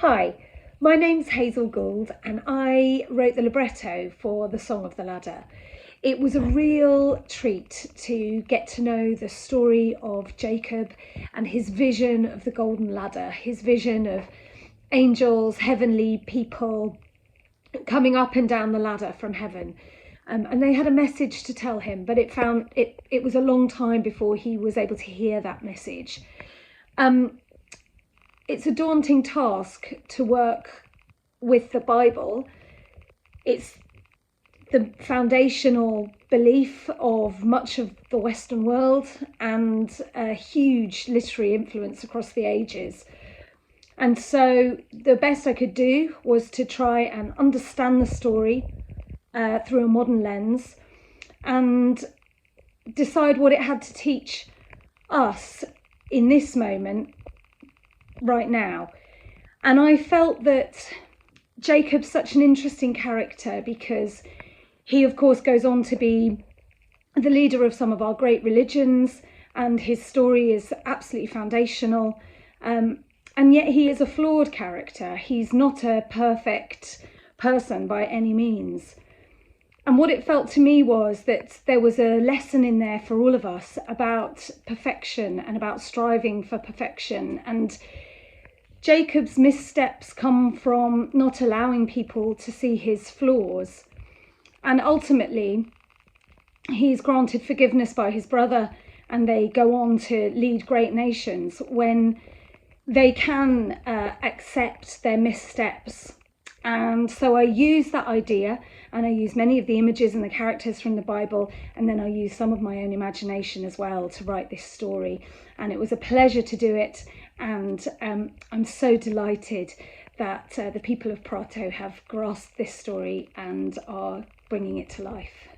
Hi, my name's Hazel Gould and I wrote the libretto for The Song of the Ladder. It was a real treat to get to know the story of Jacob and his vision of the golden ladder, his vision of angels, heavenly people coming up and down the ladder from heaven. And they had a message to tell him, but it was a long time before he was able to hear that message. It's a daunting task to work with the Bible. It's the foundational belief of much of the Western world and a huge literary influence across the ages. And so the best I could do was to try and understand the story through a modern lens and decide what it had to teach us in this moment right now. And I felt that Jacob's such an interesting character because he of course goes on to be the leader of some of our great religions, and his story is absolutely foundational, and yet he is a flawed character. He's not a perfect person by any means. And what it felt to me was that there was a lesson in there for all of us about perfection and about striving for perfection. And Jacob's missteps come from not allowing people to see his flaws. And ultimately, he's granted forgiveness by his brother, and they go on to lead great nations when they can accept their missteps. And so I use that idea, and I use many of the images and the characters from the Bible, and then I use some of my own imagination as well to write this story. And it was a pleasure to do it, and I'm so delighted that the people of Prato have grasped this story and are bringing it to life.